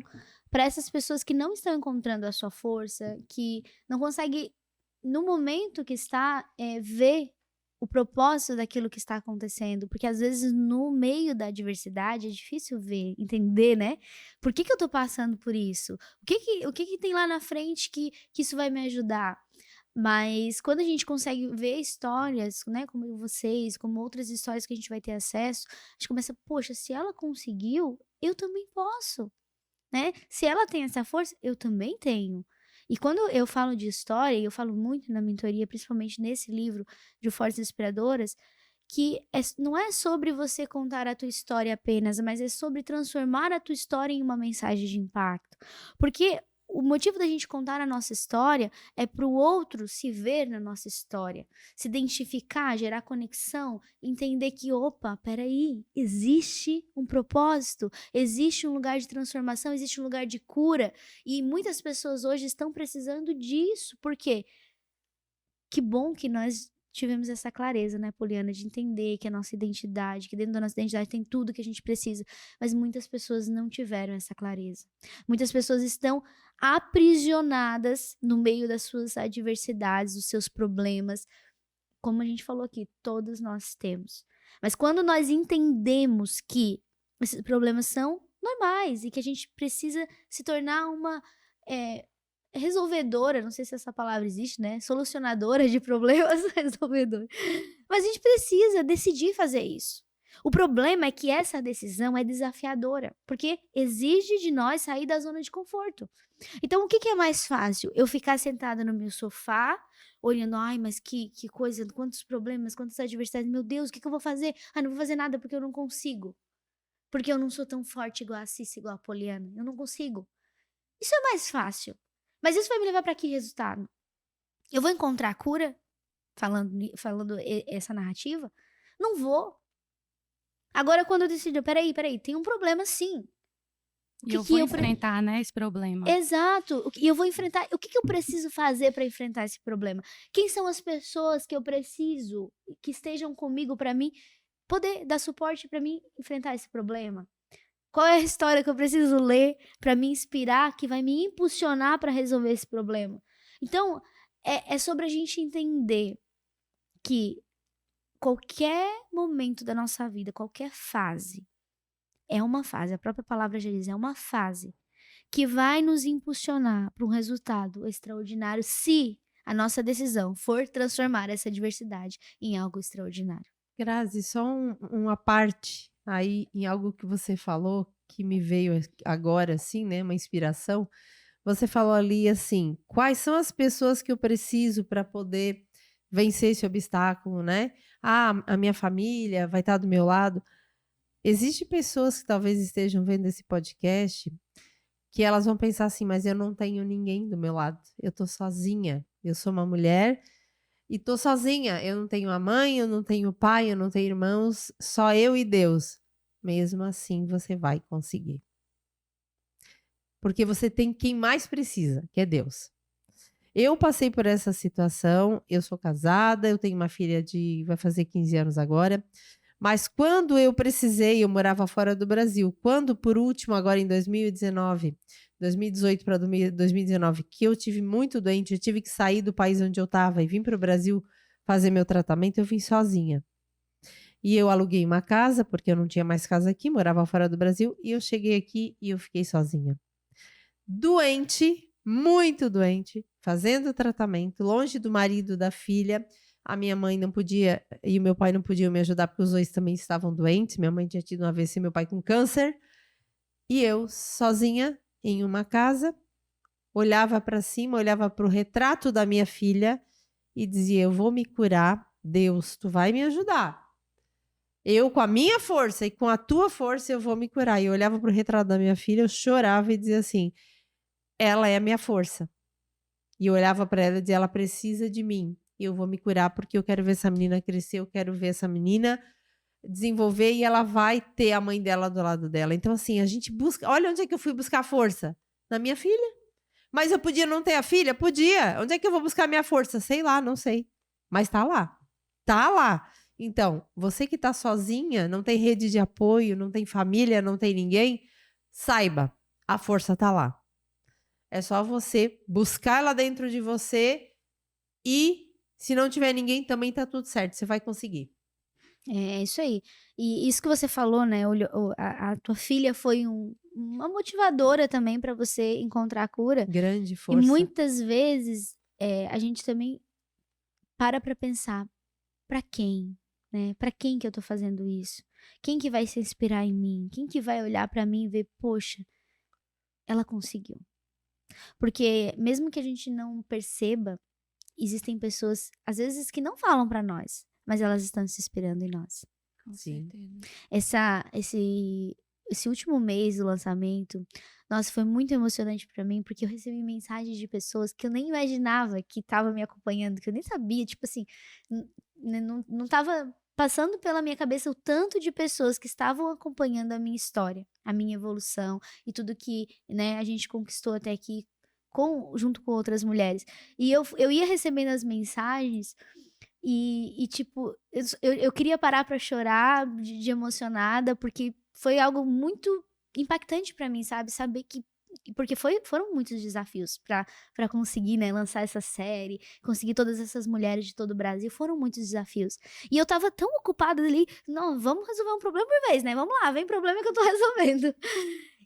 para essas pessoas que não estão encontrando a sua força, que não conseguem, no momento que está, ver o propósito daquilo que está acontecendo, porque às vezes no meio da adversidade é difícil ver, entender, né? Por que eu tô passando por isso? O que tem lá na frente que isso vai me ajudar? Mas quando a gente consegue ver histórias, né, como vocês, como outras histórias que a gente vai ter acesso, a gente começa, poxa, se ela conseguiu, eu também posso, né? Se ela tem essa força, eu também tenho. E quando eu falo de história, e eu falo muito na mentoria, principalmente nesse livro de Fortes Inspiradoras, que não é sobre você contar a tua história apenas, mas é sobre transformar a tua história em uma mensagem de impacto. Porque o motivo da gente contar a nossa história é para o outro se ver na nossa história, se identificar, gerar conexão, entender que, opa, peraí, existe um propósito, existe um lugar de transformação, existe um lugar de cura, e muitas pessoas hoje estão precisando disso. Por quê? Que bom que nós tivemos essa clareza, né, Poliana, de entender que a nossa identidade, que dentro da nossa identidade tem tudo que a gente precisa, mas muitas pessoas não tiveram essa clareza. Muitas pessoas estão aprisionadas no meio das suas adversidades, dos seus problemas, como a gente falou aqui, todos nós temos. Mas quando nós entendemos que esses problemas são normais e que a gente precisa se tornar uma resolvedora, não sei se essa palavra existe, né? Solucionadora de problemas, resolvedora. Mas a gente precisa decidir fazer isso. O problema é que essa decisão é desafiadora, porque exige de nós sair da zona de conforto. Então, o que é mais fácil? Eu ficar sentada no meu sofá, olhando, ai, mas que coisa, quantos problemas, quantas adversidades, meu Deus, o que eu vou fazer? Ah, não vou fazer nada porque eu não consigo. Porque eu não sou tão forte igual a Cissa, igual a Poliana. Eu não consigo. Isso é mais fácil. Mas isso vai me levar para que resultado? Eu vou encontrar a cura falando essa narrativa? Não vou. Agora, quando eu decido, peraí, tem um problema sim. Eu vou enfrentar, né, esse problema. Exato. E eu vou enfrentar. O que eu preciso fazer para enfrentar esse problema? Quem são as pessoas que eu preciso que estejam comigo para mim poder dar suporte para mim enfrentar esse problema? Qual é a história que eu preciso ler para me inspirar, que vai me impulsionar para resolver esse problema? Então, é sobre a gente entender que qualquer momento da nossa vida, qualquer fase, é uma fase, a própria palavra já diz, é uma fase que vai nos impulsionar para um resultado extraordinário se a nossa decisão for transformar essa adversidade em algo extraordinário. Grazi, só uma parte aí em algo que você falou que me veio agora, assim, né, uma inspiração. Você falou ali assim, quais são as pessoas que eu preciso para poder vencer esse obstáculo, né? Ah, a minha família vai estar do meu lado. Existem pessoas que talvez estejam vendo esse podcast que elas vão pensar assim, mas eu não tenho ninguém do meu lado, eu tô sozinha, eu sou uma mulher e tô sozinha, eu não tenho a mãe, eu não tenho pai, eu não tenho irmãos, só eu e Deus. Mesmo assim, você vai conseguir. Porque você tem quem mais precisa, que é Deus. Eu passei por essa situação, eu sou casada, eu tenho uma filha vai fazer 15 anos agora, Mas quando eu precisei, eu morava fora do Brasil. Quando, por último, agora em 2018 para 2019, que eu tive muito doente, eu tive que sair do país onde eu estava e vim para o Brasil fazer meu tratamento, eu vim sozinha. E eu aluguei uma casa, porque eu não tinha mais casa aqui, morava fora do Brasil, e eu cheguei aqui e eu fiquei sozinha. Doente, muito doente, fazendo tratamento, longe do marido, da filha. A minha mãe não podia e o meu pai não podiam me ajudar porque os dois também estavam doentes. Minha mãe tinha tido um AVC, meu pai com câncer. E eu, sozinha, em uma casa, olhava para cima, olhava para o retrato da minha filha e dizia: eu vou me curar, Deus, tu vai me ajudar. Eu, com a minha força e com a tua força, eu vou me curar. E eu olhava para o retrato da minha filha, eu chorava e dizia assim: ela é a minha força. E eu olhava para ela e dizia: ela precisa de mim. E eu vou me curar porque eu quero ver essa menina crescer, eu quero ver essa menina desenvolver e ela vai ter a mãe dela do lado dela. Então, assim, a gente busca. Olha onde é que eu fui buscar força? Na minha filha. Mas eu podia não ter a filha? Podia. Onde é que eu vou buscar minha força? Sei lá, não sei. Mas tá lá. Tá lá. Então, você que tá sozinha, não tem rede de apoio, não tem família, não tem ninguém, saiba, a força tá lá. É só você buscar ela dentro de você e, se não tiver ninguém, também tá tudo certo. Você vai conseguir. É isso aí. E isso que você falou, né? A tua filha foi uma motivadora também para você encontrar a cura. Grande E força. muitas vezes a gente também para pensar, para quem? Né? Para quem que eu tô fazendo isso? Quem que vai se inspirar em mim? Quem que vai olhar para mim e ver, poxa, ela conseguiu? Porque mesmo que a gente não perceba, existem pessoas, às vezes, que não falam para nós, mas elas estão se inspirando em nós. Com Sim. certeza. Esse último mês do lançamento, nossa, foi muito emocionante pra mim, porque eu recebi mensagens de pessoas que eu nem imaginava que estavam me acompanhando, que eu nem sabia, tipo assim, não tava passando pela minha cabeça o tanto de pessoas que estavam acompanhando a minha história, a minha evolução e tudo que, né, a gente conquistou até aqui junto com outras mulheres. E eu ia recebendo as mensagens tipo, eu queria parar pra chorar de emocionada, porque foi algo muito impactante pra mim, sabe? Saber que. Porque foram muitos desafios pra conseguir, né, lançar essa série, conseguir todas essas mulheres de todo o Brasil, foram muitos desafios. E eu tava tão ocupada ali, não, vamos resolver um problema por vez, né? Vamos lá, vem problema que eu tô resolvendo.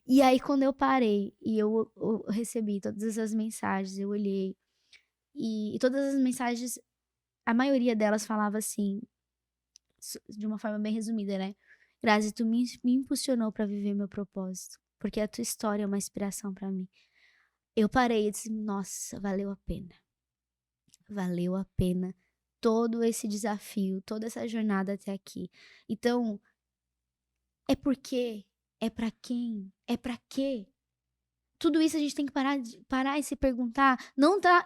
E aí, quando eu parei e eu recebi todas essas mensagens, eu olhei, e todas as mensagens, a maioria delas falava assim, de uma forma bem resumida, né? Grazi, tu me impulsionou pra viver meu propósito, porque a tua história é uma inspiração pra mim. Eu parei e disse, nossa, valeu a pena. Valeu a pena todo esse desafio, toda essa jornada até aqui. Então, é porque, é pra quem, é pra quê? Tudo isso a gente tem que parar e se perguntar.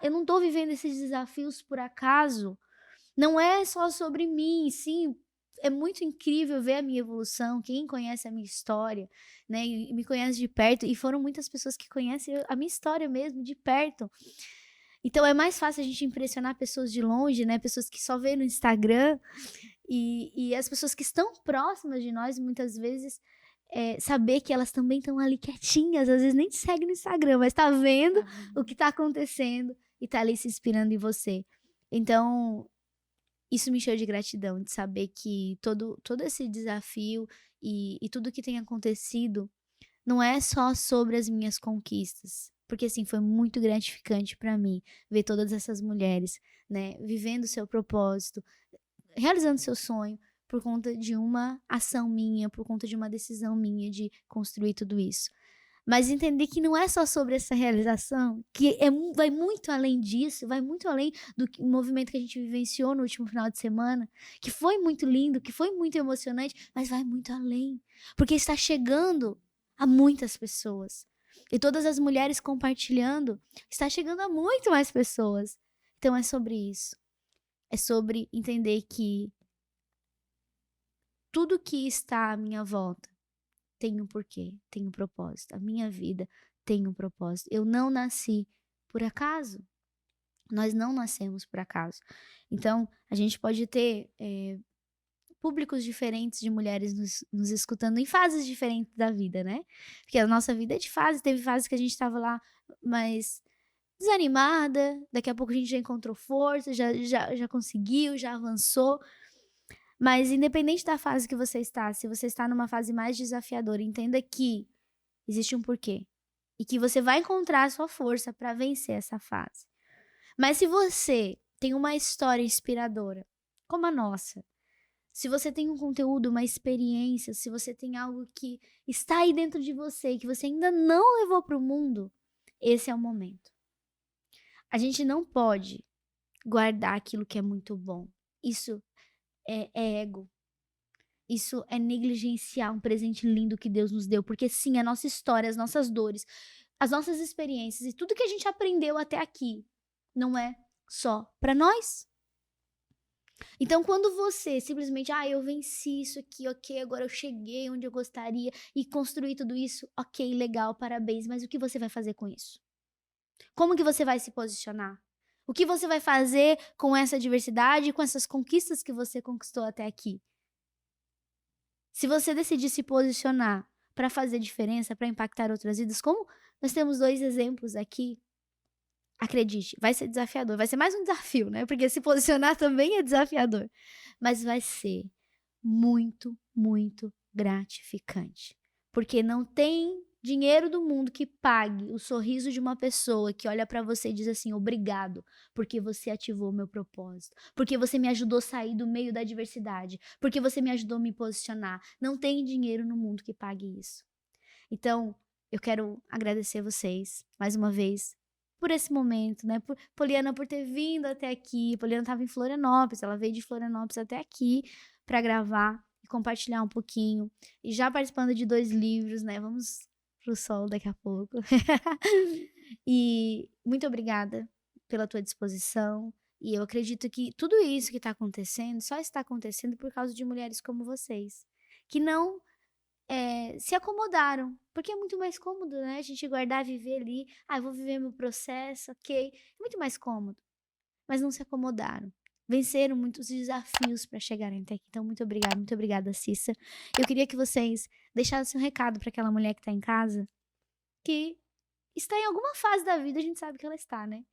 Eu não tô vivendo esses desafios por acaso. Não é só sobre mim, sim. É muito incrível ver a minha evolução, quem conhece a minha história, né, e me conhece de perto, e foram muitas pessoas que conhecem a minha história mesmo, de perto. Então é mais fácil a gente impressionar pessoas de longe, né, pessoas que só vê no Instagram, e as pessoas que estão próximas de nós, muitas vezes, saber que elas também estão ali quietinhas, às vezes nem te segue no Instagram, mas tá vendo o que tá acontecendo e tá ali se inspirando em você. Então, isso me encheu de gratidão, de saber que todo esse desafio e tudo que tem acontecido não é só sobre as minhas conquistas. Porque, assim, foi muito gratificante para mim ver todas essas mulheres, né, vivendo o seu propósito, realizando seu sonho por conta de uma ação minha, por conta de uma decisão minha de construir tudo isso. Mas entender que não é só sobre essa realização, que vai muito além disso, vai muito além do movimento que a gente vivenciou no último final de semana, que foi muito lindo, que foi muito emocionante, mas vai muito além, porque está chegando a muitas pessoas. E todas as mulheres compartilhando, está chegando a muito mais pessoas. Então é sobre isso. É sobre entender que tudo que está à minha volta tem um porquê, tem um propósito. A minha vida tem um propósito. Eu não nasci por acaso. Nós não nascemos por acaso. Então, a gente pode ter públicos diferentes de mulheres nos escutando em fases diferentes da vida, né? Porque a nossa vida é de fase, teve fases que a gente tava lá mais desanimada, daqui a pouco a gente já encontrou força, já conseguiu, já avançou. Mas independente da fase que você está, se você está numa fase mais desafiadora, entenda que existe um porquê. E que você vai encontrar a sua força para vencer essa fase. Mas se você tem uma história inspiradora, como a nossa, se você tem um conteúdo, uma experiência, se você tem algo que está aí dentro de você e que você ainda não levou para o mundo, esse é o momento. A gente não pode guardar aquilo que é muito bom. Isso é ego. Isso é negligenciar um presente lindo que Deus nos deu. Porque sim, a nossa história, as nossas dores, as nossas experiências e tudo que a gente aprendeu até aqui não é só para nós. Então, quando você simplesmente, eu venci isso aqui, ok, agora eu cheguei onde eu gostaria e construí tudo isso, ok, legal, parabéns, mas o que você vai fazer com isso? Como que você vai se posicionar? O que você vai fazer com essa diversidade e com essas conquistas que você conquistou até aqui? Se você decidir se posicionar para fazer diferença, para impactar outras vidas, como nós temos 2 exemplos aqui, acredite, vai ser desafiador, vai ser mais um desafio, né? Porque se posicionar também é desafiador, mas vai ser muito, muito gratificante. Porque não tem dinheiro do mundo que pague o sorriso de uma pessoa que olha pra você e diz assim: obrigado, porque você ativou o meu propósito, porque você me ajudou a sair do meio da adversidade, porque você me ajudou a me posicionar. Não tem dinheiro no mundo que pague isso. Então, eu quero agradecer vocês, mais uma vez, por esse momento, né? Por Poliana por ter vindo até aqui. Poliana estava em Florianópolis, ela veio de Florianópolis até aqui para gravar e compartilhar um pouquinho. E já participando de 2 livros, né? Vamos pro sol daqui a pouco. E muito obrigada pela tua disposição. E eu acredito que tudo isso que está acontecendo só está acontecendo por causa de mulheres como vocês, que não se acomodaram, porque é muito mais cômodo, né? A gente guardar, viver ali, eu vou viver meu processo, ok. É muito mais cômodo, mas não se acomodaram. Venceram muitos desafios para chegarem até aqui. Então, muito obrigada, Cissa. Eu queria que vocês deixassem um recado para aquela mulher que está em casa, que está em alguma fase da vida, a gente sabe que ela está, né?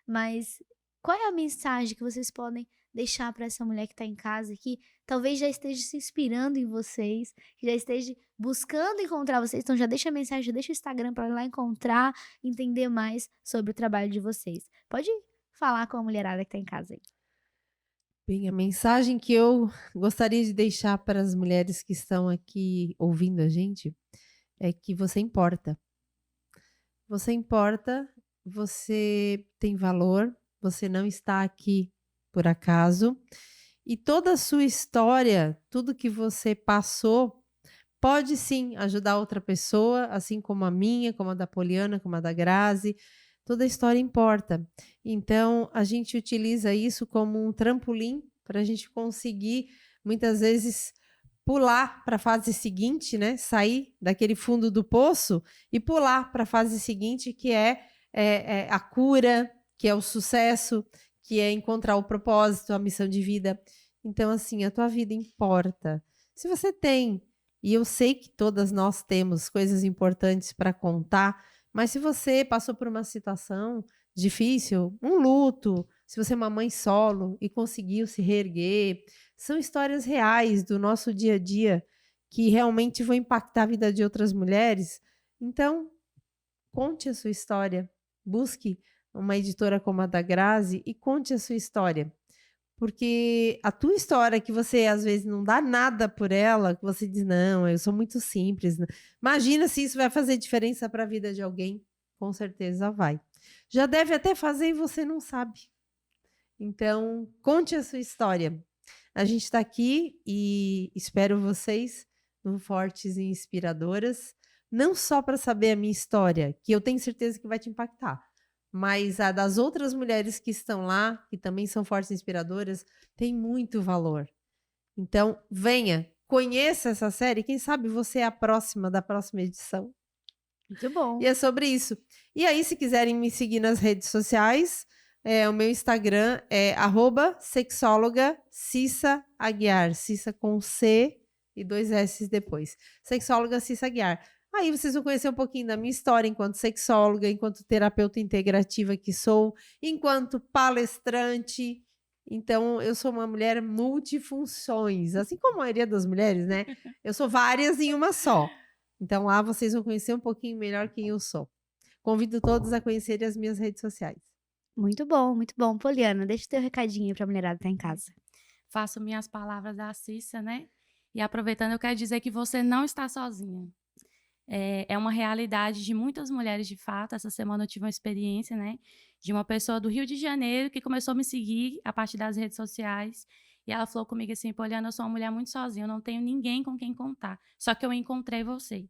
Mas qual é a mensagem que vocês podem deixar para essa mulher que está em casa, que talvez já esteja se inspirando em vocês, que já esteja buscando encontrar vocês? Então já deixa a mensagem, já deixa o Instagram para ir lá encontrar, entender mais sobre o trabalho de vocês. Pode falar com a mulherada que está em casa aí. Bem, a mensagem que eu gostaria de deixar para as mulheres que estão aqui ouvindo a gente é que você importa. Você importa, você tem valor, você não está aqui por acaso. E toda a sua história, tudo que você passou, pode sim ajudar outra pessoa, assim como a minha, como a da Poliana, como a da Grazi. Toda a história importa. Então, a gente utiliza isso como um trampolim para a gente conseguir, muitas vezes, pular para a fase seguinte, né? Sair daquele fundo do poço e pular para a fase seguinte, que é a cura, que é o sucesso, que é encontrar o propósito, a missão de vida. Então, assim, a tua vida importa. Se você tem, e eu sei que todas nós temos coisas importantes para contar, mas se você passou por uma situação difícil, um luto, se você é uma mãe solo e conseguiu se reerguer, são histórias reais do nosso dia a dia que realmente vão impactar a vida de outras mulheres. Então, conte a sua história. Busque uma editora como a da Grazi e conte a sua história. Porque a tua história, que você às vezes não dá nada por ela, que você diz, não, eu sou muito simples. Imagina se isso vai fazer diferença para a vida de alguém. Com certeza vai. Já deve até fazer e você não sabe. Então, conte a sua história. A gente está aqui e espero vocês no Fortes e Inspiradoras, não só para saber a minha história, que eu tenho certeza que vai te impactar, mas a das outras mulheres que estão lá, que também são fortes e inspiradoras, tem muito valor. Então, venha, conheça essa série, quem sabe você é a próxima da próxima edição. Muito bom. E é sobre isso. E aí, se quiserem me seguir nas redes sociais, O meu Instagram é @sexóloga Cissa Aguiar. Cissa com C e 2 S depois. Sexóloga Cissa Aguiar. Aí vocês vão conhecer um pouquinho da minha história enquanto sexóloga, enquanto terapeuta integrativa que sou, enquanto palestrante. Então, eu sou uma mulher multifunções, assim como a maioria das mulheres, né? Eu sou várias em uma só. Então, lá vocês vão conhecer um pouquinho melhor quem eu sou. Convido todos a conhecerem as minhas redes sociais. Muito bom, muito bom. Poliana, deixa o teu recadinho aí pra mulherada que tá em casa. Faço minhas palavras da Cissa, né? E aproveitando, eu quero dizer que você não está sozinha. É uma realidade de muitas mulheres, de fato. Essa semana eu tive uma experiência, né? De uma pessoa do Rio de Janeiro que começou a me seguir a partir das redes sociais. E ela falou comigo assim, Poliana, eu sou uma mulher muito sozinha, eu não tenho ninguém com quem contar. Só que eu encontrei você.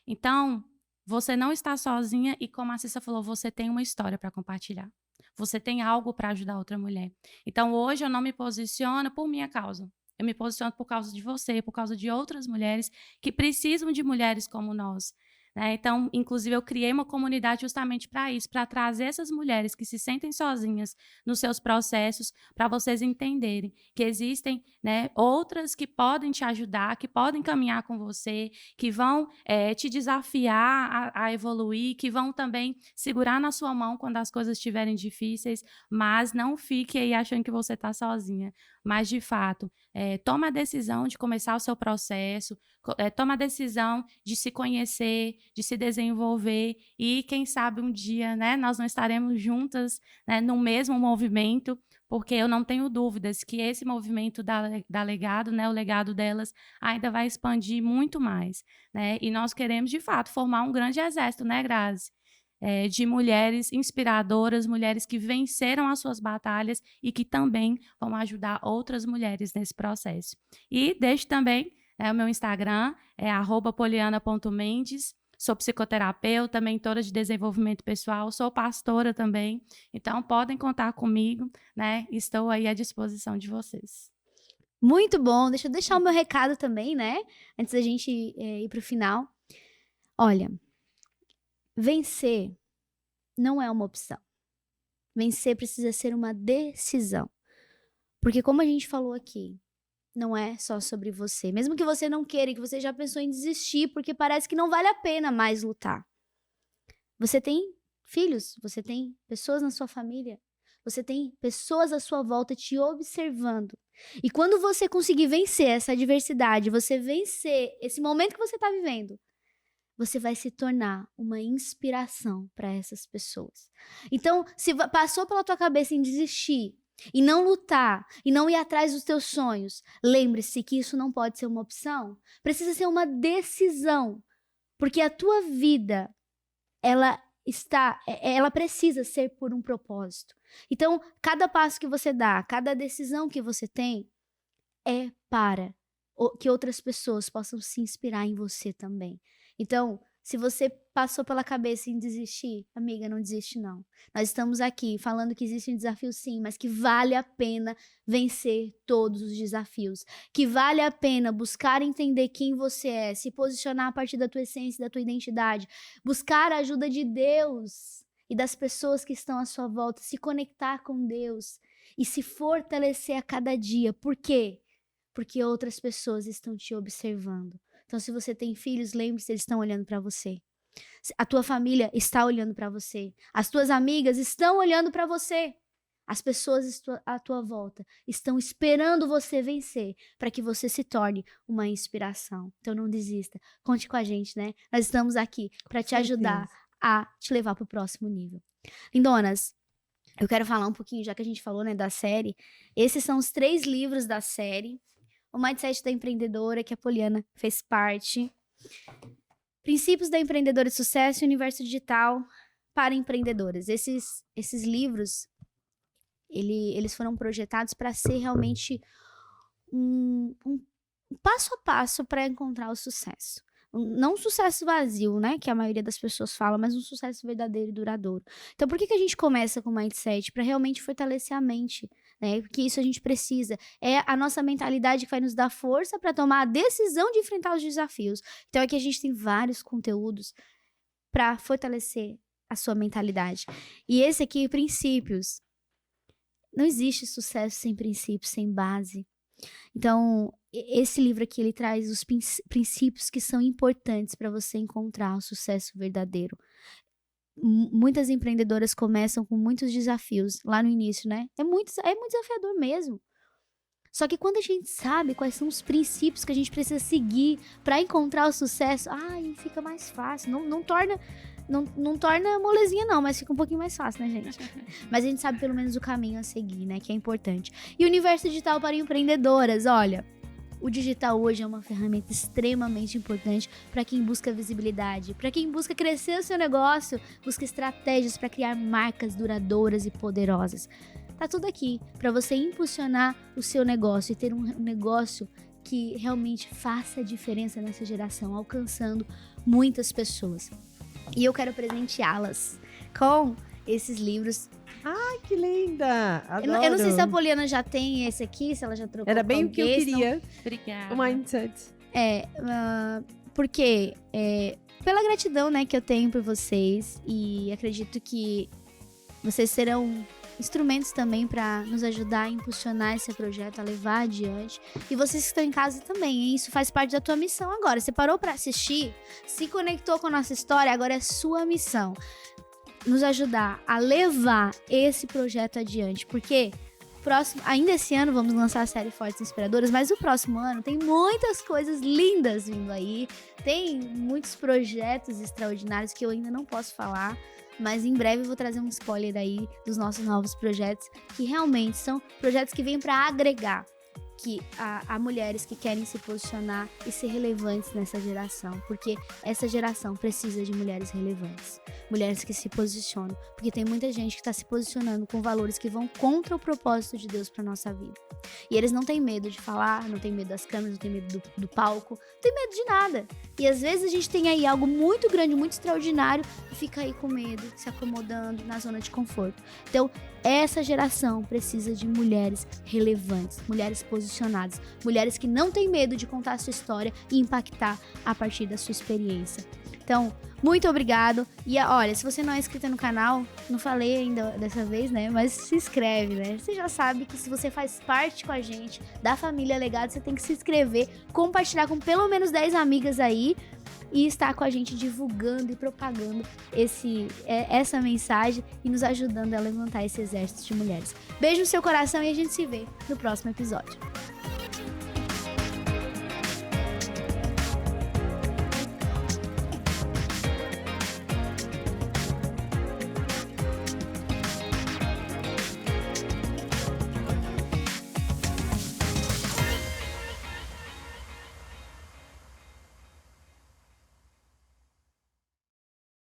Então, você não está sozinha e, como a Cissa falou, você tem uma história para compartilhar. Você tem algo para ajudar outra mulher. Então, hoje eu não me posiciono por minha causa. Eu me posiciono por causa de você, por causa de outras mulheres que precisam de mulheres como nós. Né? Então, inclusive, eu criei uma comunidade justamente para isso, para trazer essas mulheres que se sentem sozinhas nos seus processos, para vocês entenderem que existem, né, outras que podem te ajudar, que podem caminhar com você, que vão te desafiar a evoluir, que vão também segurar na sua mão quando as coisas estiverem difíceis, mas não fique aí achando que você está sozinha. Mas, de fato, toma a decisão de começar o seu processo, toma a decisão de se conhecer, de se desenvolver e, quem sabe, um dia, né, nós não estaremos juntas, né, no mesmo movimento, porque eu não tenho dúvidas que esse movimento da Legado, né, o legado delas, ainda vai expandir muito mais. Né, e nós queremos, de fato, formar um grande exército, né, Grazi? De mulheres inspiradoras, mulheres que venceram as suas batalhas e que também vão ajudar outras mulheres nesse processo. E deixo também o meu Instagram, @poliana.mendes. Sou psicoterapeuta, mentora de desenvolvimento pessoal, sou pastora também. Então, podem contar comigo, né? Estou aí à disposição de vocês. Muito bom. Deixa eu deixar o meu recado também, né? Antes da gente ir pro final. Olha, vencer não é uma opção. Vencer precisa ser uma decisão. Porque como a gente falou aqui, não é só sobre você. Mesmo que você não queira, que você já pensou em desistir, porque parece que não vale a pena mais lutar. Você tem filhos, você tem pessoas na sua família, você tem pessoas à sua volta te observando. E quando você conseguir vencer essa adversidade, você vencer esse momento que você está vivendo, você vai se tornar uma inspiração para essas pessoas. Então, se passou pela tua cabeça em desistir, e não lutar, e não ir atrás dos teus sonhos, lembre-se que isso não pode ser uma opção, precisa ser uma decisão, porque a tua vida, ela precisa ser por um propósito. Então, cada passo que você dá, cada decisão que você tem, é para que outras pessoas possam se inspirar em você também. Então, se você passou pela cabeça em desistir, amiga, não desiste não. Nós estamos aqui falando que existe um desafio sim, mas que vale a pena vencer todos os desafios. Que vale a pena buscar entender quem você é, se posicionar a partir da tua essência, da tua identidade, buscar a ajuda de Deus e das pessoas que estão à sua volta, se conectar com Deus e se fortalecer a cada dia. Por quê? Porque outras pessoas estão te observando. Então, se você tem filhos, lembre-se, eles estão olhando para você. A tua família está olhando para você. As tuas amigas estão olhando para você. As pessoas à tua volta estão esperando você vencer para que você se torne uma inspiração. Então, não desista. Conte com a gente, né? Nós estamos aqui para te ajudar a te levar para o próximo nível. Lindonas, eu quero falar um pouquinho, já que a gente falou, né, da série. Esses são os 3 livros da série. O Mindset da Empreendedora, que a Poliana fez parte. Princípios da Empreendedora de Sucesso e Universo Digital para Empreendedoras. Esses livros, eles foram projetados para ser realmente um passo a passo para encontrar o sucesso. Não um sucesso vazio, né? Que a maioria das pessoas fala, mas um sucesso verdadeiro e duradouro. Então, por que a gente começa com o Mindset? Para realmente fortalecer a mente, né? Porque isso a gente precisa. É a nossa mentalidade que vai nos dar força para tomar a decisão de enfrentar os desafios. Então, aqui a gente tem vários conteúdos para fortalecer a sua mentalidade. E esse aqui, Princípios, não existe sucesso sem princípios, sem base. Então, esse livro aqui, ele traz os princípios que são importantes para você encontrar o sucesso verdadeiro. Muitas empreendedoras começam com muitos desafios lá no início, né? É muito desafiador mesmo. Só que quando a gente sabe quais são os princípios que a gente precisa seguir para encontrar o sucesso, aí fica mais fácil. Não torna molezinha não, mas fica um pouquinho mais fácil, né, gente? Mas a gente sabe pelo menos o caminho a seguir, né, que é importante. E o universo digital para empreendedoras, olha, o digital hoje é uma ferramenta extremamente importante para quem busca visibilidade, para quem busca crescer o seu negócio, busca estratégias para criar marcas duradouras e poderosas. Tá tudo aqui para você impulsionar o seu negócio e ter um negócio que realmente faça a diferença nessa geração, alcançando muitas pessoas. E eu quero presenteá-las com esses livros. Ai, que linda! Adoro. Eu não sei se a Poliana já tem esse aqui, se ela já trocou. Era bem o que eu queria. Não... Obrigada. O Mindset. Porque pela gratidão, né, que eu tenho por vocês, e acredito que vocês serão instrumentos também para nos ajudar a impulsionar esse projeto, a levar adiante. E vocês que estão em casa também, hein? Isso faz parte da tua missão agora. Você parou para assistir, se conectou com a nossa história, agora é sua missão nos ajudar a levar esse projeto adiante, porque ainda esse ano vamos lançar a série Fortes Inspiradoras, mas o próximo ano tem muitas coisas lindas vindo aí, tem muitos projetos extraordinários que eu ainda não posso falar, mas em breve eu vou trazer um spoiler aí dos nossos novos projetos, que realmente são projetos que vêm para agregar a mulheres que querem se posicionar e ser relevantes nessa geração, porque essa geração precisa de mulheres relevantes, mulheres que se posicionam, porque tem muita gente que está se posicionando com valores que vão contra o propósito de Deus para nossa vida. E eles não têm medo de falar, não têm medo das câmeras, não têm medo do palco, não têm medo de nada. E às vezes a gente tem aí algo muito grande, muito extraordinário e fica aí com medo, se acomodando na zona de conforto. Então, essa geração precisa de mulheres relevantes, mulheres posicionadas, mulheres que não têm medo de contar a sua história e impactar a partir da sua experiência. Então, muito obrigado. E olha, se você não é inscrito no canal, não falei ainda dessa vez, né? Mas se inscreve, né? Você já sabe que se você faz parte com a gente da família Legado, você tem que se inscrever, compartilhar com pelo menos 10 amigas aí e estar com a gente divulgando e propagando essa mensagem e nos ajudando a levantar esse exército de mulheres. Beijo no seu coração e a gente se vê no próximo episódio.